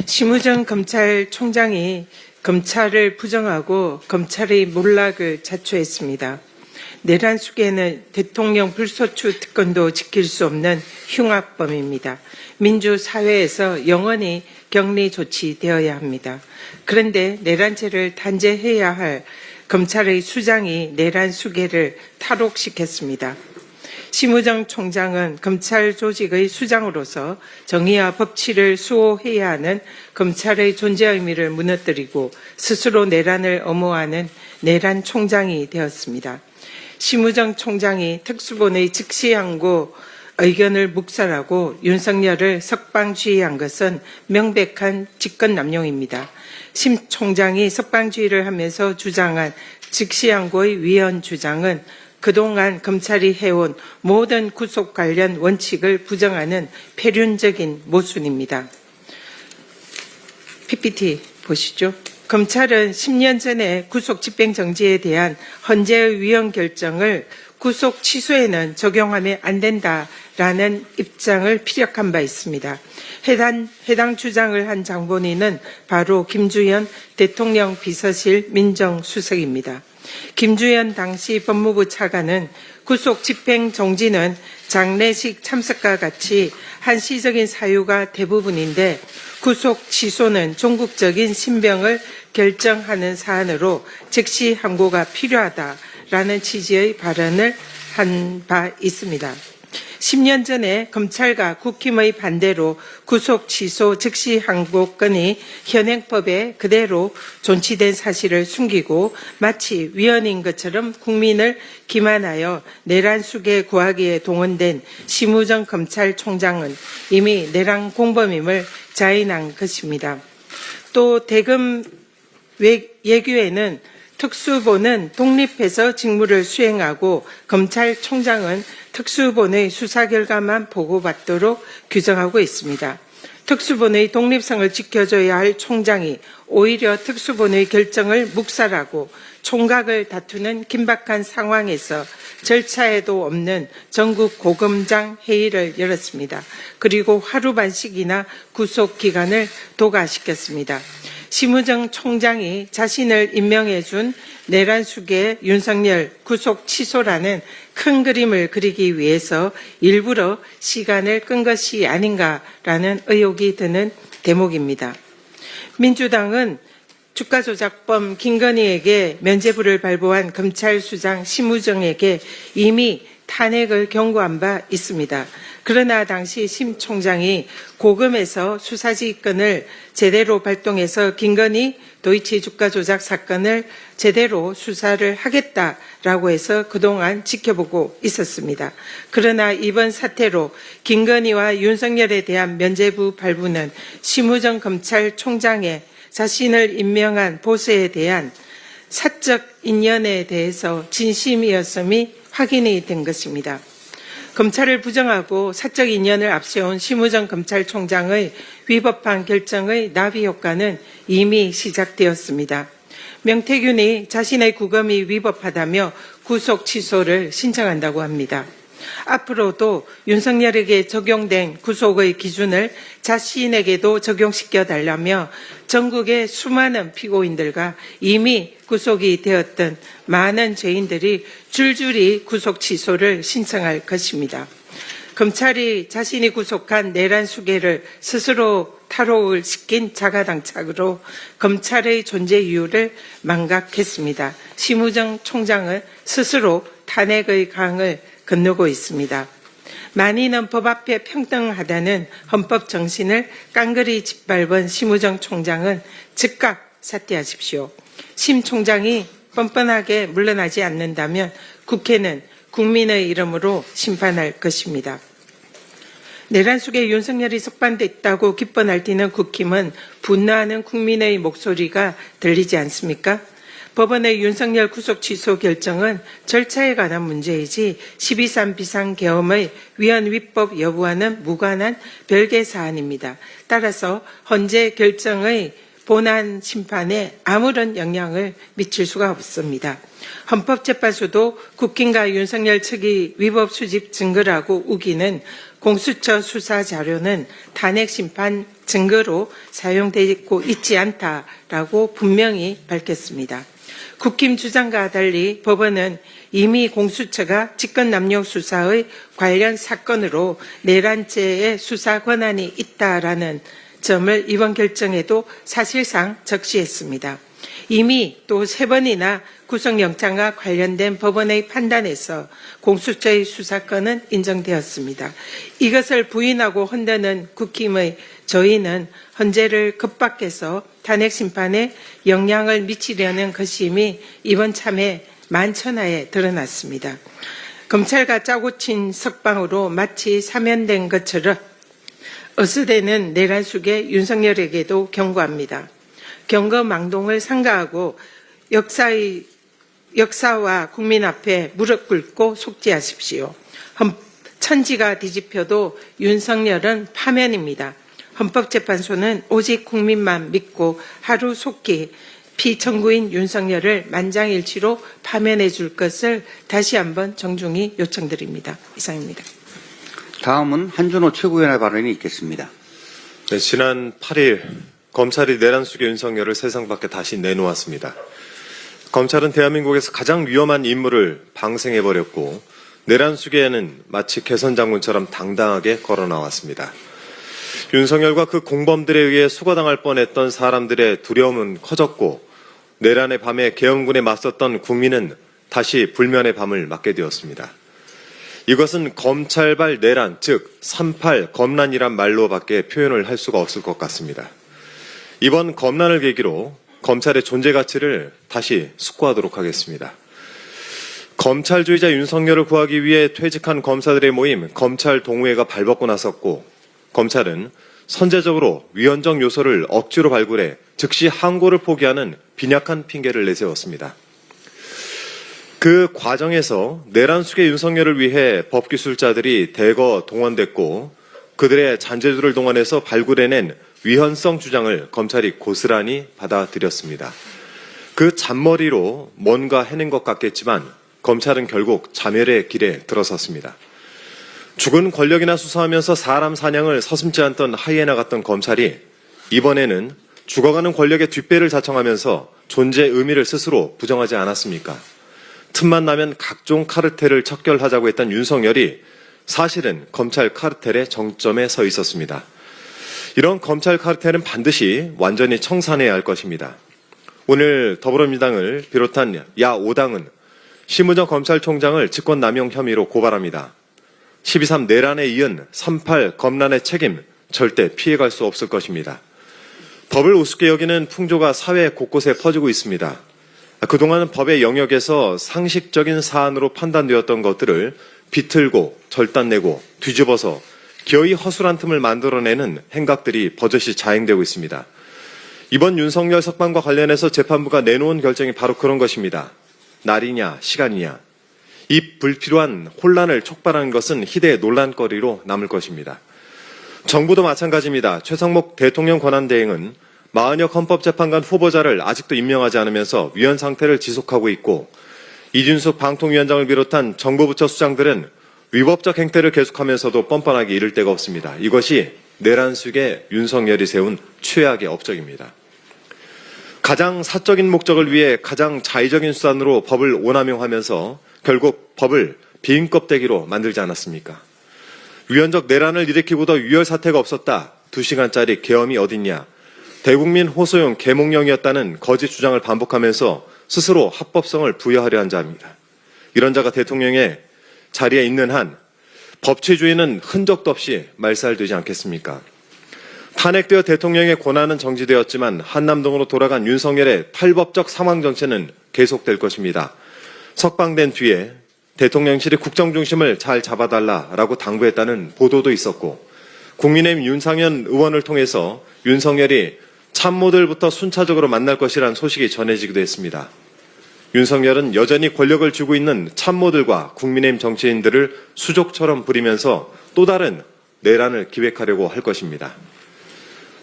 심우정 검찰총장이 검찰을 부정하고 검찰의 몰락을 자초했습니다. 내란 속에는 대통령 불소추 특권도 지킬 수 없는 흉악범입니다. 민주사회에서 영원히 격리 조치되어야 합니다. 그런데 내란죄를 단죄해야 할 검찰의 수장이 내란 수계를 탈옥시켰습니다. 심우정 총장은 검찰 조직의 수장으로서 정의와 법치를 수호해야 하는 검찰의 존재 의미를 무너뜨리고 스스로 내란을 엄호하는 내란 총장이 되었습니다. 심우정 총장이 특수본의 즉시항고 의견을 묵살하고 윤석열을 석방주의한 것은 명백한 직권남용입니다. 심 총장이 석방주의를 하면서 주장한 즉시항고의 위헌 주장은 그동안 검찰이 해온 모든 구속 관련 원칙을 부정하는 패륜적인 모순입니다. PPT 보시죠. 검찰은 10년 전에 구속 집행정지에 대한 헌재의 위헌 결정을 구속 취소에는 적용하면 안 된다라는 입장을 피력한 바 있습니다. 해당 주장을 한 장본인은 바로 김주현 대통령 비서실 민정수석입니다. 김주현 당시 법무부 차관은 구속 집행 정지는 장례식 참석과 같이 한시적인 사유가 대부분인데 구속 취소는 종국적인 신병을 결정하는 사안으로 즉시 항고가 필요하다라는 취지의 발언을 한 바 있습니다. 10년 전에 검찰과 국힘의 반대로 구속 취소 즉시 항고건이 현행법에 그대로 존치된 사실을 숨기고 마치 위헌인 것처럼 국민을 기만하여 내란 수계 구하기에 동원된 심우정 검찰총장은 이미 내란 공범임을 자인한 것입니다. 또 대검 예규에는 특수본은 독립해서 직무를 수행하고 검찰총장은 특수본의 수사 결과만 보고받도록 규정하고 있습니다. 특수본의 독립성을 지켜줘야 할 총장이 오히려 특수본의 결정을 묵살하고 총각을 다투는 긴박한 상황에서 절차에도 없는 전국 고검장 회의를 열었습니다. 그리고 하루 반씩이나 구속 기간을 도과시켰습니다. 심우정 총장이 자신을 임명해준 내란 수계 윤석열 구속 취소라는 큰 그림을 그리기 위해서 일부러 시간을 끈 것이 아닌가라는 의혹이 드는 대목입니다. 민주당은 주가조작범 김건희에게 면죄부를 발부한 검찰수장 심우정에게 이미 탄핵을 경고한 바 있습니다. 그러나 당시 심 총장이 고검에서 수사지휘권을 제대로 발동해서 김건희 도이치 주가 조작 사건을 제대로 수사를 하겠다라고 해서 그동안 지켜보고 있었습니다. 그러나 이번 사태로 김건희와 윤석열에 대한 면죄부 발부는 심우정 검찰총장의 자신을 임명한 보수에 대한 사적 인연에 대해서 진심이었음이 확인이 된 것입니다. 검찰을 부정하고 사적 인연을 앞세운 심우정 검찰총장의 위법한 결정의 나비 효과는 이미 시작되었습니다. 명태균이 자신의 구검이 위법하다며 구속 취소를 신청한다고 합니다. 앞으로도 윤석열에게 적용된 구속의 기준을 자신에게도 적용시켜 달라며 전국의 수많은 피고인들과 이미 구속이 되었던 많은 죄인들이 줄줄이 구속 취소를 신청할 것입니다. 검찰이 자신이 구속한 내란 수계를 스스로 탈옥을 시킨 자가당착으로 검찰의 존재 이유를 망각했습니다. 심우정 총장은 스스로 탄핵의 강을 건너고 있습니다. 만인은 법 앞에 평등하다는 헌법 정신을 깡그리 짓밟은 심우정 총장은 즉각 사퇴하십시오. 심 총장이 뻔뻔하게 물러나지 않는다면 국회는 국민의 이름으로 심판할 것입니다. 내란 속에 윤석열이 석방됐다고 기뻐 날뛰는 국힘은 분노하는 국민의 목소리가 들리지 않습니까? 법원의 윤석열 구속 취소 결정은 절차에 관한 문제이지 12.3 비상계엄의 위헌 위법 여부와는 무관한 별개 사안입니다. 따라서 헌재 결정의 본안 심판에 아무런 영향을 미칠 수가 없습니다. 헌법재판소도 국힘과 윤석열 측이 위법 수집 증거라고 우기는 공수처 수사 자료는 탄핵 심판 증거로 사용되고 있지 않다라고 분명히 밝혔습니다. 국힘 주장과 달리 법원은 이미 공수처가 직권남용 수사의 관련 사건으로 내란죄의 수사 권한이 있다라는 점을 이번 결정에도 사실상 적시했습니다. 이미 또 3번이나 구속영장과 관련된 법원의 판단에서 공수처의 수사권은 인정되었습니다. 이것을 부인하고 흔드는 국힘의 저희는 헌재를 겁박해서 탄핵 심판에 영향을 미치려는 것임이 이번 참에 만천하에 드러났습니다. 검찰과 짜고 친 석방으로 마치 사면된 것처럼 어수되는 내란 속의 윤석열에게도 경고합니다. 경거망동을 삼가하고 역사와 국민 앞에 무릎 꿇고 속죄하십시오. 천지가 뒤집혀도 윤석열은 파면입니다. 헌법재판소는 오직 국민만 믿고 하루속히 피청구인 윤석열을 만장일치로 파면해 줄 것을 다시 한번 정중히 요청드립니다. 이상입니다. 다음은 한준호 최고위원의 발언이 있겠습니다. 네, 지난 8일 검찰이 내란 속의 윤석열을 세상 밖에 다시 내놓았습니다. 검찰은 대한민국에서 가장 위험한 인물을 방생해버렸고 내란 속에는 마치 개선 장군처럼 당당하게 걸어 나왔습니다. 윤석열과 그 공범들에 의해 수거당할 뻔했던 사람들의 두려움은 커졌고 내란의 밤에 계엄군에 맞섰던 국민은 다시 불면의 밤을 맞게 되었습니다. 이것은 검찰발 내란, 즉 3.8 검란이란 말로밖에 표현을 할 수가 없을 것 같습니다. 이번 검란을 계기로 검찰의 존재 가치를 다시 숙고하도록 하겠습니다. 검찰주의자 윤석열을 구하기 위해 퇴직한 검사들의 모임 검찰 동호회가 발벗고 나섰고 검찰은 선제적으로 위헌적 요소를 억지로 발굴해 즉시 항고를 포기하는 빈약한 핑계를 내세웠습니다. 그 과정에서 내란 속의 윤석열을 위해 법기술자들이 대거 동원됐고 그들의 잔재주를 동원해서 발굴해낸 위헌성 주장을 검찰이 고스란히 받아들였습니다. 그 잔머리로 뭔가 해낸 것 같겠지만 검찰은 결국 자멸의 길에 들어섰습니다. 죽은 권력이나 수사하면서 사람 사냥을 서슴지 않던 하이에나 같던 검찰이 이번에는 죽어가는 권력의 뒷배를 자청하면서 존재의 의미를 스스로 부정하지 않았습니까? 틈만 나면 각종 카르텔을 척결하자고 했던 윤석열이 사실은 검찰 카르텔의 정점에 서 있었습니다. 이런 검찰 카르텔은 반드시 완전히 청산해야 할 것입니다. 오늘 더불어민주당을 비롯한 야5당은 심우정 검찰총장을 직권남용 혐의로 고발합니다. 12.3 내란에 이은 3.8 검란의 책임 절대 피해갈 수 없을 것입니다. 법을 우습게 여기는 풍조가 사회 곳곳에 퍼지고 있습니다. 그동안 법의 영역에서 상식적인 사안으로 판단되었던 것들을 비틀고 절단내고 뒤집어서 기어이 허술한 틈을 만들어내는 행각들이 버젓이 자행되고 있습니다. 이번 윤석열 석방과 관련해서 재판부가 내놓은 결정이 바로 그런 것입니다. 날이냐 시간이냐. 이 불필요한 혼란을 촉발하는 것은 희대의 논란거리로 남을 것입니다. 정부도 마찬가지입니다. 최상목 대통령 권한대행은 마은혁 헌법재판관 후보자를 아직도 임명하지 않으면서 위헌 상태를 지속하고 있고 이준석 방통위원장을 비롯한 정부 부처 수장들은 위법적 행태를 계속하면서도 뻔뻔하게 이를 데가 없습니다. 이것이 내란 속에 윤석열이 세운 최악의 업적입니다. 가장 사적인 목적을 위해 가장 자의적인 수단으로 법을 오남용하면서 결국 법을 빈 껍데기로 만들지 않았습니까? 위헌적 내란을 일으키고도 유혈 사태가 없었다. 2시간짜리 계엄이 어딨냐. 대국민 호소용 계몽령이었다는 거짓 주장을 반복하면서 스스로 합법성을 부여하려 한 자입니다. 이런 자가 대통령의 자리에 있는 한 법치주의는 흔적도 없이 말살되지 않겠습니까? 탄핵되어 대통령의 권한은 정지되었지만 한남동으로 돌아간 윤석열의 탈법적 상황 정체는 계속될 것입니다. 석방된 뒤에 대통령실이 국정 중심을 잘 잡아달라라고 당부했다는 보도도 있었고 국민의힘 윤상현 의원을 통해서 윤석열이 참모들부터 순차적으로 만날 것이라는 소식이 전해지기도 했습니다. 윤석열은 여전히 권력을 쥐고 있는 참모들과 국민의힘 정치인들을 수족처럼 부리면서 또 다른 내란을 기획하려고 할 것입니다.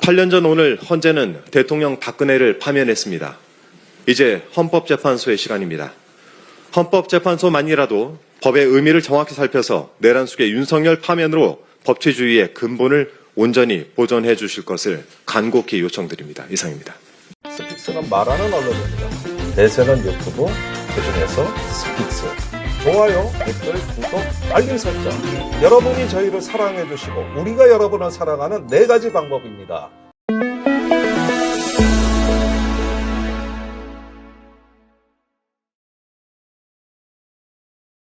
8년 전 오늘 헌재는 대통령 박근혜를 파면했습니다. 이제 헌법재판소의 시간입니다. 헌법재판소만이라도 법의 의미를 정확히 살펴서 내란 속의 윤석열 파면으로 법치주의의 근본을 온전히 보존해 주실 것을 간곡히 요청드립니다. 이상입니다. 스픽스는 말하는 언론입니다. 대세는 유튜브, 그중에서 스픽스. 좋아요, 댓글, 구독, 알림 설정. 여러분이 저희를 사랑해 주시고 우리가 여러분을 사랑하는 4가지 방법입니다.